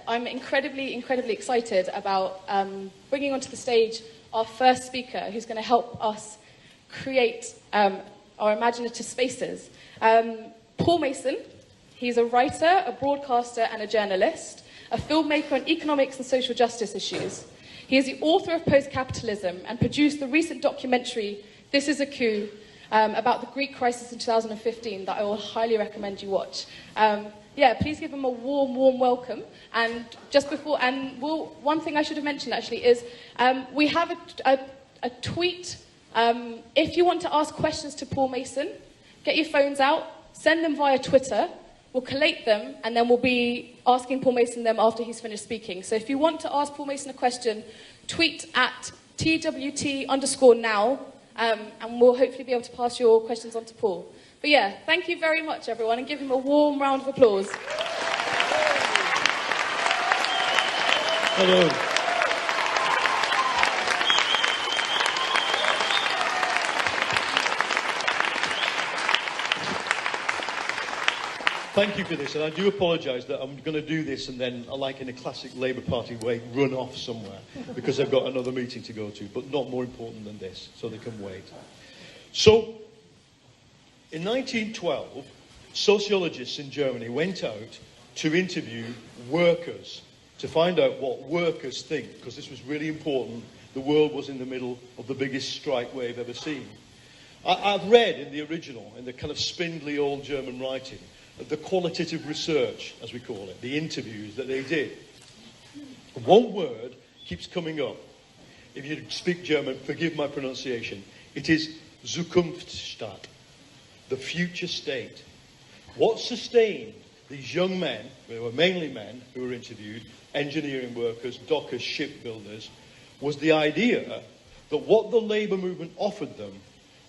I'm incredibly excited about bringing onto the stage our first speaker who's going to help us create our imaginative spaces. Paul Mason, he's a writer, a broadcaster and a journalist, a filmmaker on economics and social justice issues. He is the author of Post-Capitalism and produced the recent documentary, This is a Coup, about the Greek crisis in 2015 that I will highly recommend you watch. Please give him a warm welcome. And one thing I should have mentioned actually is we have a tweet. If you want to ask questions to Paul Mason, get your phones out, send them via Twitter. We'll collate them, and then we'll be asking Paul Mason them after he's finished speaking. So if you want to ask Paul Mason a question, tweet at TWT_now, and we'll hopefully be able to pass your questions on to Paul. But yeah, thank you very much, everyone, and give him a warm round of applause. Hello. Thank you for this, and I do apologise that I'm going to do this and then, like in a classic Labour Party way, run off somewhere because I've got another meeting to go to, but not more important than this, so they can wait. So, in 1912, sociologists in Germany went out to interview workers to find out what workers think, because this was really important. The world was in the middle of the biggest strike wave ever seen. I've read in the original, in the kind of spindly old German writing, the qualitative research, as we call it, the interviews that they did. One word keeps coming up. If you speak German, forgive my pronunciation. It is Zukunftsstaat, the future state. What sustained these young men, they were mainly men who were interviewed, engineering workers, dockers, shipbuilders, was the idea that what the labour movement offered them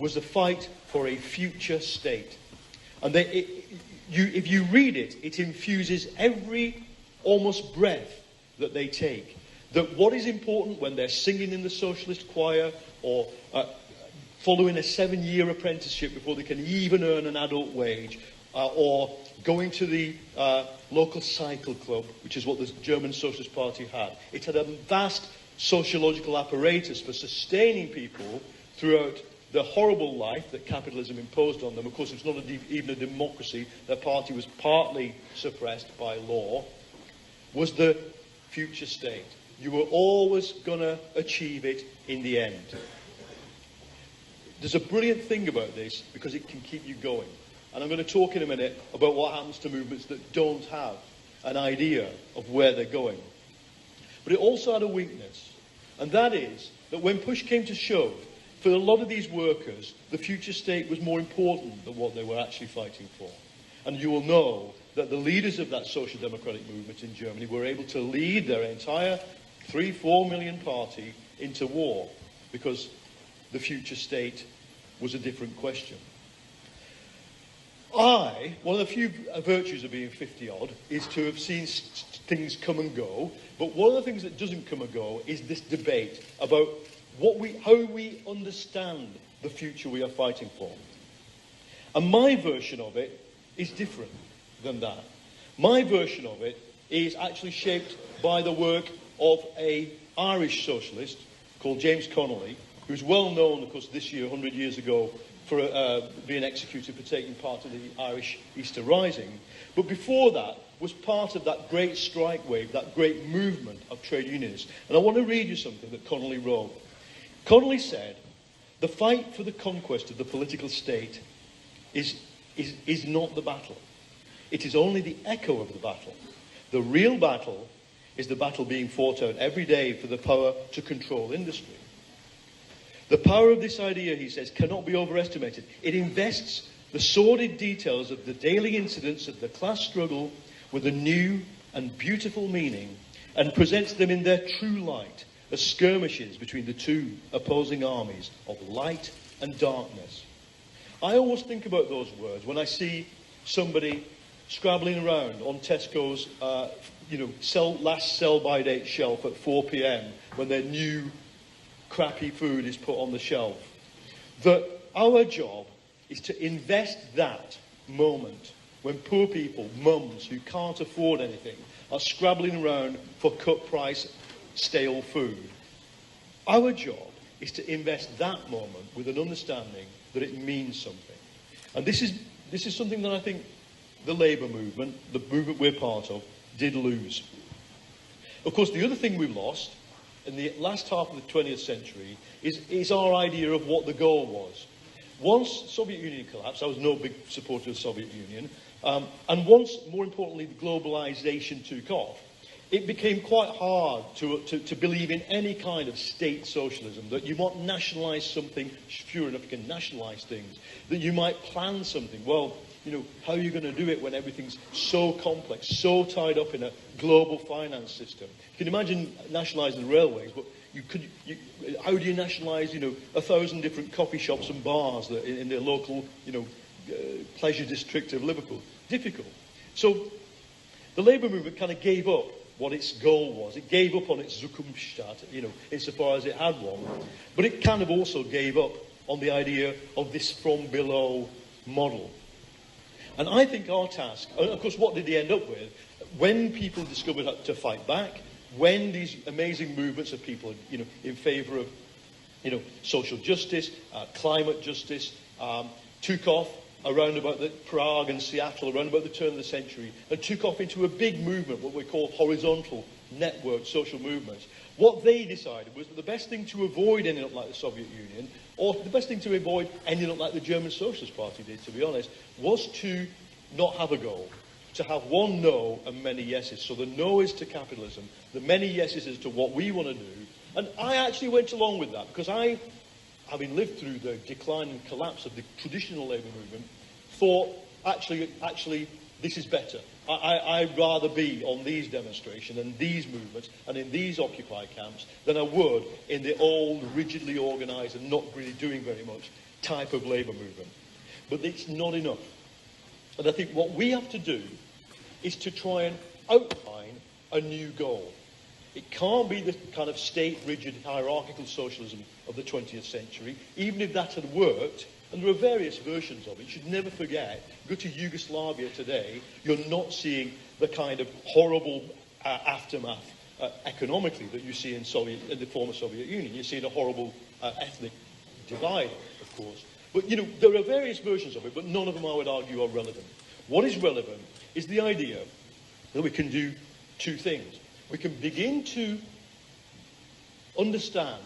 was a fight for a future state. And if you read it, it infuses every almost breath that they take. That what is important when they're singing in the socialist choir or following a 7-year apprenticeship before they can even earn an adult wage, or going to the local cycle club, which is what the German Socialist Party had. It had a vast sociological apparatus for sustaining people throughout the horrible life that capitalism imposed on them. Of course, it's not even a democracy. Their party was partly suppressed by law. Was the future state. You were always going to achieve it in the end. There's a brilliant thing about this because it can keep you going. And I'm going to talk in a minute about what happens to movements that don't have an idea of where they're going. But it also had a weakness. And that is that when push came to shove, for a lot of these workers, the future state was more important than what they were actually fighting for. And you will know that the leaders of that social democratic movement in Germany were able to lead their entire 3-4 million party into war because the future state was a different question. One of the few virtues of being 50-odd is to have seen things come and go, but one of the things that doesn't come and go is this debate about how we understand the future we are fighting for. And my version of it is different than that. My version of it is actually shaped by the work of an Irish socialist called James Connolly, who's well known, of course, this year, 100 years ago, for being executed for taking part in the Irish Easter Rising. But before that, was part of that great strike wave, that great movement of trade unionists. And I want to read you something that Connolly wrote. Connolly said, "The fight for the conquest of the political state is not the battle. It is only the echo of the battle. The real battle is the battle being fought out every day for the power to control industry. The power of this idea," he says, "cannot be overestimated. It invests the sordid details of the daily incidents of the class struggle with a new and beautiful meaning and presents them in their true light as skirmishes between the two opposing armies of light and darkness." I always think about those words when I see somebody scrabbling around on Tesco's last sell-by date shelf at 4 p.m. when their new crappy food is put on the shelf. That our job is to invest that moment when poor people, mums who can't afford anything, are scrabbling around for cut price, stale food. Our job is to invest that moment with an understanding that it means something. And this is something that I think the Labour movement, the movement we're part of, did lose. Of course, the other thing we've lost in the last half of the 20th century is our idea of what the goal was. Once the Soviet Union collapsed, I was no big supporter of the Soviet Union, and once, more importantly, the globalisation took off, it became quite hard to believe in any kind of state socialism, that you might nationalise something, sure enough you can nationalise things, that you might plan something. Well, you know, how are you going to do it when everything's so complex, so tied up in a global finance system? You can imagine nationalising railways, but how do you nationalise, 1,000 different coffee shops and bars that in the local, pleasure district of Liverpool? Difficult. So the Labour movement kind of gave up what its goal was. It gave up on its Zukunftsstaat, insofar as it had one, but it kind of also gave up on the idea of this from below model. And I think our task, and of course, what did he end up with? When people discovered how to fight back, when these amazing movements of people, in favour of, social justice, climate justice, took off around about Prague and Seattle, around about the turn of the century, and took off into a big movement, what we call horizontal network social movements. What they decided was that the best thing to avoid ending up like the Soviet Union, or the best thing to avoid ending up like the German Socialist Party did, to be honest, was to not have a goal, to have one no and many yeses. So the no is to capitalism, the many yeses is to what we want to do. And I actually went along with that, because I, having lived through the decline and collapse of the traditional labour movement, thought, actually, this is better. I'd rather be on these demonstrations and these movements and in these Occupy camps than I would in the old, rigidly organised and not really doing very much type of labour movement. But it's not enough. And I think what we have to do is to try and outline a new goal. It can't be the kind of state-rigid, hierarchical socialism of the 20th century, even if that had worked. And there are various versions of it. You should never forget, go to Yugoslavia today, you're not seeing the kind of horrible aftermath economically that you see in the former Soviet Union. You're seeing a horrible ethnic divide, of course. But, there are various versions of it, but none of them, I would argue, are relevant. What is relevant is the idea that we can do two things. We can begin to understand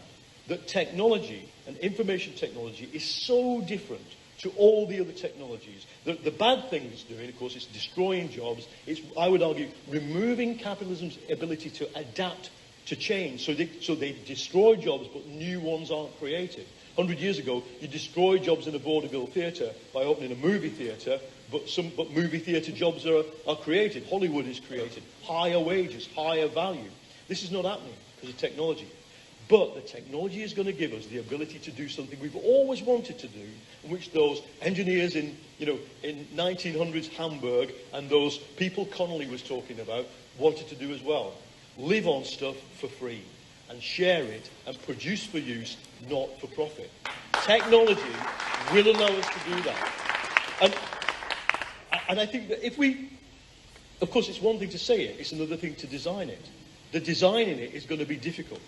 that technology and information technology is so different to all the other technologies. The bad thing it's doing, of course, is destroying jobs. It's, I would argue, removing capitalism's ability to adapt to change. So they destroy jobs, but new ones aren't created. 100 years ago, you destroyed jobs in a vaudeville theatre by opening a movie theatre, but movie theatre jobs are created. Hollywood is created. Higher wages, higher value. This is not happening because of technology. But the technology is going to give us the ability to do something we've always wanted to do, in which those engineers in 1900s Hamburg and those people Connolly was talking about wanted to do as well. Live on stuff for free and share it and produce for use, not for profit. Technology will allow us to do that. And I think that if we, of course, it's one thing to say it, it's another thing to design it. The designing it is going to be difficult.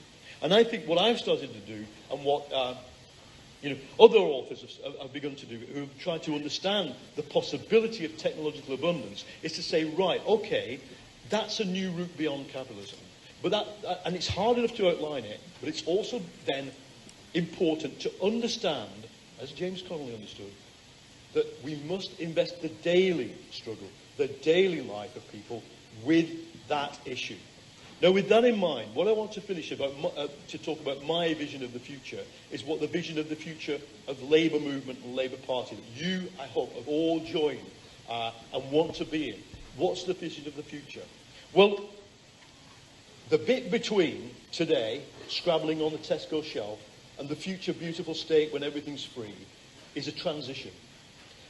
And I think what I've started to do, and what other authors have begun to do, who have tried to understand the possibility of technological abundance, is to say, right, okay, that's a new route beyond capitalism. But and it's hard enough to outline it, but it's also then important to understand, as James Connolly understood, that we must invest the daily struggle, the daily life of people with that issue. Now, with that in mind, what I want to finish to talk about my vision of the future is what the vision of the future of the Labour movement and Labour Party that you, I hope, have all joined and want to be in. What's the vision of the future? Well, the bit between today, scrabbling on the Tesco shelf, and the future beautiful state when everything's free, is a transition.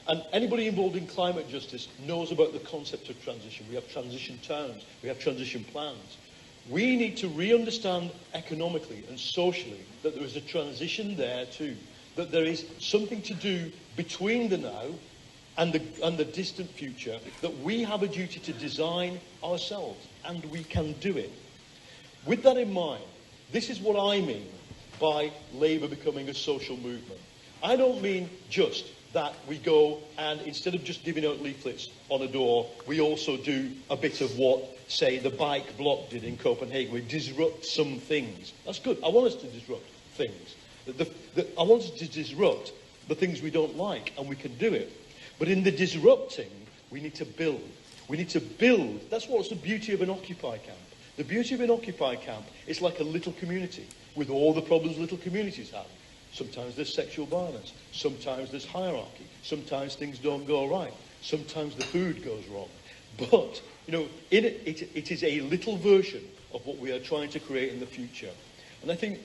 And anybody involved in climate justice knows about the concept of transition. We have transition towns, we have transition plans. We need to re-understand economically and socially that there is a transition there too, that there is something to do between the now and the distant future, that we have a duty to design ourselves, and we can do it. With that in mind, this is what I mean by Labour becoming a social movement. I don't mean just that we go and instead of just giving out leaflets on a door, we also do a bit of what, say, the bike bloc did in Copenhagen. We disrupt some things. That's good. I want us to disrupt things. I want us to disrupt the things we don't like, and we can do it. But in the disrupting, we need to build. We need to build. That's what's the beauty of an Occupy camp. The beauty of an Occupy camp is like a little community with all the problems little communities have. Sometimes there's sexual violence. Sometimes there's hierarchy. Sometimes things don't go right. Sometimes the food goes wrong. But, you know, it is a little version of what we are trying to create in the future. And I think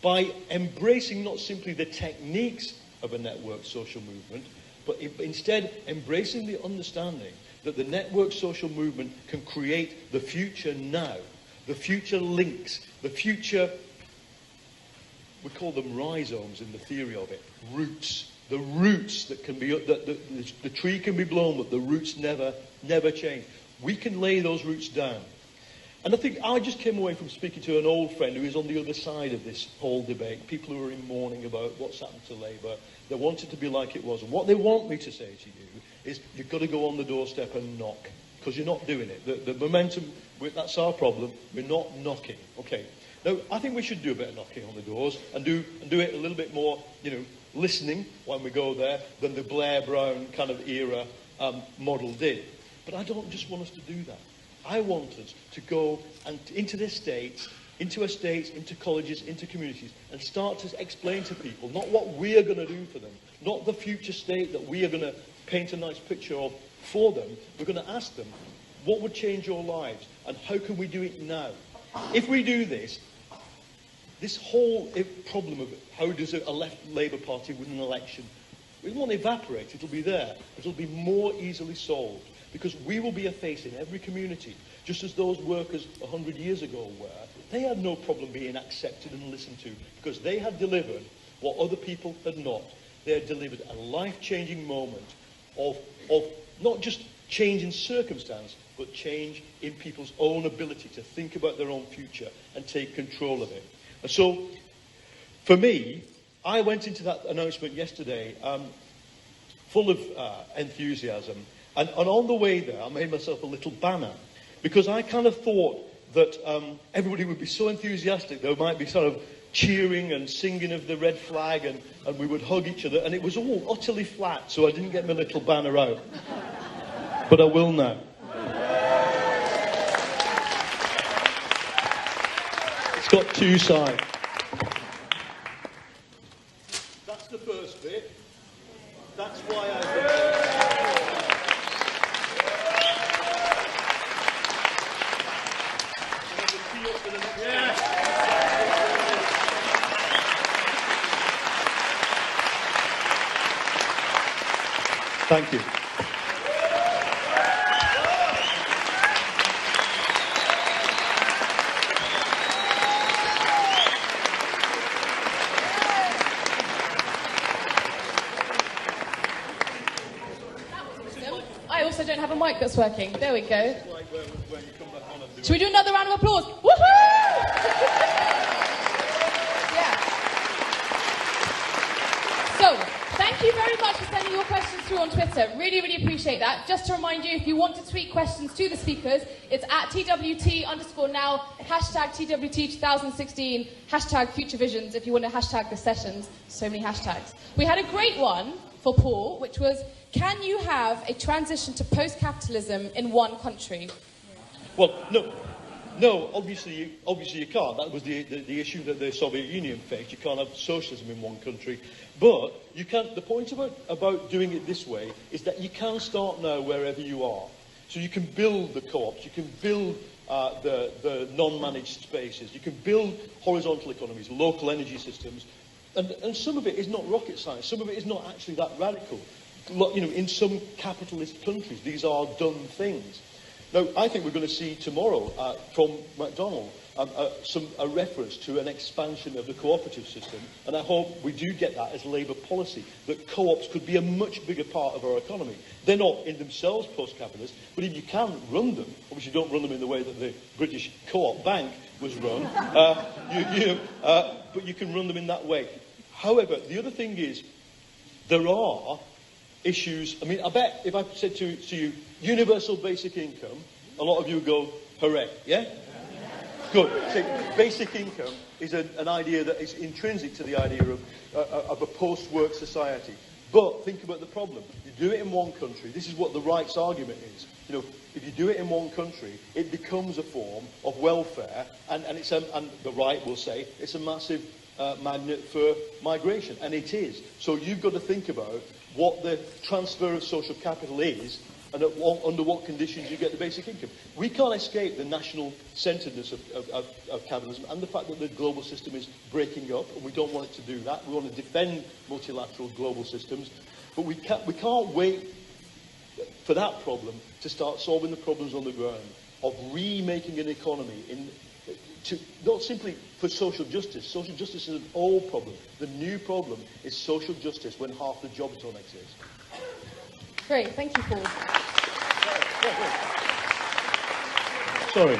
by embracing not simply the techniques of a network social movement, but instead embracing the understanding that the network social movement can create the future now, the future links, the future, we call them rhizomes in the theory of it, roots, the roots that can be, the tree can be blown, but the roots never change. We can lay those roots down. And I think I just came away from speaking to an old friend who is on the other side of this whole debate, people who are in mourning about what's happened to Labour. They want it to be like it was. And what they want me to say to you is you've got to go on the doorstep and knock, because you're not doing it. The momentum, that's our problem. We're not knocking. Okay. Now, I think we should do a bit of knocking on the doors and do it a little bit more, you know, listening when we go there than the Blair Brown kind of era model did. But I don't just want us to do that. I want us to go and into the estates, into colleges, into communities, and start to explain to people not what we are going to do for them, not the future state that we are going to paint a nice picture of for them. We're going to ask them, what would change your lives, and how can we do it now? If we do this, this whole problem of how does a left Labour Party win an election, it won't evaporate, it'll be there, but it'll be more easily solved. Because we will be a face in every community, just as those workers 100 years ago were. They had no problem being accepted and listened to, because they had delivered what other people had not. They had delivered a life-changing moment of not just change in circumstance, but change in people's own ability to think about their own future and take control of it. And so, for me, I went into that announcement yesterday full of enthusiasm. And on the way there, I made myself a little banner, because I kind of thought that everybody would be so enthusiastic. There might be sort of cheering and singing of the red flag, and we would hug each other. And it was all utterly flat, so I didn't get my little banner out. But I will now. It's got two sides. That's the first bit. That's why I... Thank you. I also don't have a mic that's working. There we go. Should we do another round of applause? Woohoo! Yeah. So, thank you very much for sending your questions through on Twitter. Really, really appreciate that. Just to remind you, if you want to tweet questions to the speakers, it's at TWT_now, hashtag TWT2016, hashtag Future Visions, if you want to hashtag the sessions. So many hashtags. We had a great one for Paul, which was, can you have a transition to post-capitalism in one country? Well, no, obviously you can't. That was the issue that the Soviet Union faced. You can't have socialism in one country. But you can. The point about doing it this way is that you can start now wherever you are. So you can build the co-ops, you can build the non-managed spaces, you can build horizontal economies, local energy systems, and some of it is not rocket science. Some of it is not actually that radical. You know, in some capitalist countries, these are done things. Now, I think we're going to see tomorrow from McDonald's a reference to an expansion of the cooperative system, and I hope we do get that as Labour policy, that co-ops could be a much bigger part of our economy. They're not in themselves post-capitalist, but if you can run them, obviously you don't run them in the way that the British Co-op Bank was run, but you can run them in that way. However, the other thing is, there are issues. I mean, I bet if I said to you, universal basic income, a lot of you would go, hooray, yeah? Good. So basic income is an idea that is intrinsic to the idea of a post-work society. But think about the problem. You do it in one country. This is what the right's argument is. You know, if you do it in one country, it becomes a form of welfare, and the right will say it's a massive magnet for migration, and it is. So you've got to think about what the transfer of social capital is, and under what conditions you get the basic income. We can't escape the national-centeredness of capitalism and the fact that the global system is breaking up, and we don't want it to do that. We want to defend multilateral global systems, but we can't wait for that problem to start solving the problems on the ground of remaking an economy not simply for social justice. Social justice is an old problem. The new problem is social justice when half the jobs don't exist. Great, thank you, Paul. Sorry.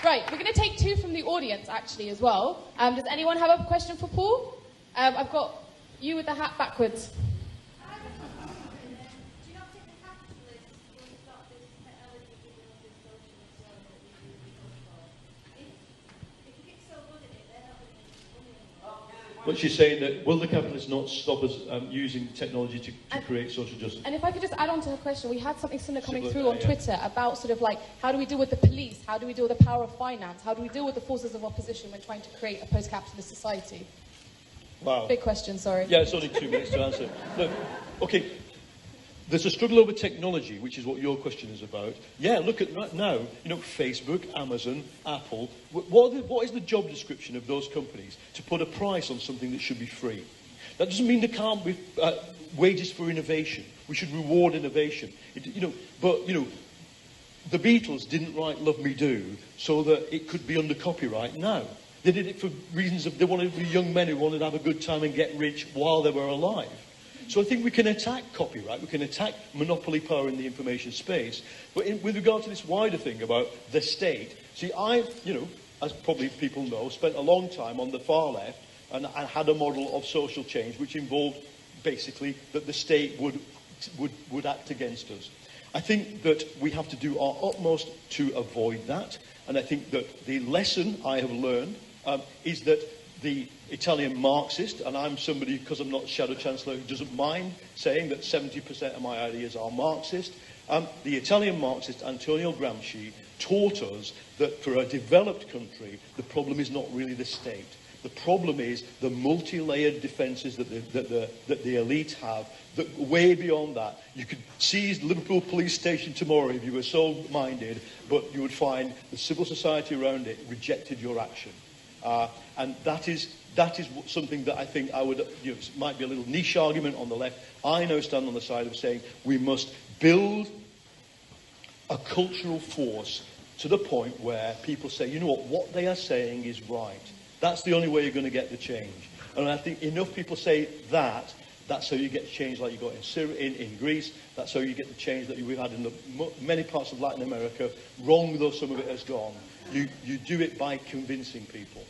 Right, we're going to take two from the audience, actually, as well. Does anyone have a question for Paul? I've got you with the hat backwards. But she's saying that, will the capitalists not stop us using technology to create social justice? And if I could just add on to her question, we had something similar coming through on Twitter about sort of like, how do we deal with the police? How do we deal with the power of finance? How do we deal with the forces of opposition when trying to create a post-capitalist society? Wow. Big question, sorry. Yeah, it's only 2 minutes to answer. Look, okay, there's a struggle over technology, which is what your question is about. Yeah, look at right now, you know, Facebook, Amazon, Apple. What is the job description of those companies? To put a price on something that should be free. That doesn't mean there can't be wages for innovation. We should reward innovation. But the Beatles didn't write Love Me Do so that it could be under copyright. No. They did it for reasons of they wanted to be young men who wanted to have a good time and get rich while they were alive. So I think we can attack copyright, we can attack monopoly power in the information space, but with regard to this wider thing about the state, see, I, as probably people know, spent a long time on the far left and had a model of social change which involved basically that the state would act against us. I think that we have to do our utmost to avoid that, and I think that the lesson I have learned is that the Italian Marxist, and I'm somebody, because I'm not Shadow Chancellor, who doesn't mind saying that 70% of my ideas are Marxist, the Italian Marxist Antonio Gramsci taught us that for a developed country, the problem is not really the state. The problem is the multi-layered defences that the elite have, that way beyond that. You could seize Liverpool police station tomorrow if you were so minded, but you would find the civil society around it rejected your action. And that is something that I think I would, it might be a little niche argument on the left. I now stand on the side of saying we must build a cultural force to the point where people say, you know what they are saying is right. That's the only way you're going to get the change. And I think enough people say that, that's how you get change like you got in Syria, in Greece. That's how you get the change that we've had in many parts of Latin America. Wrong though some of it has gone. You do it by convincing people.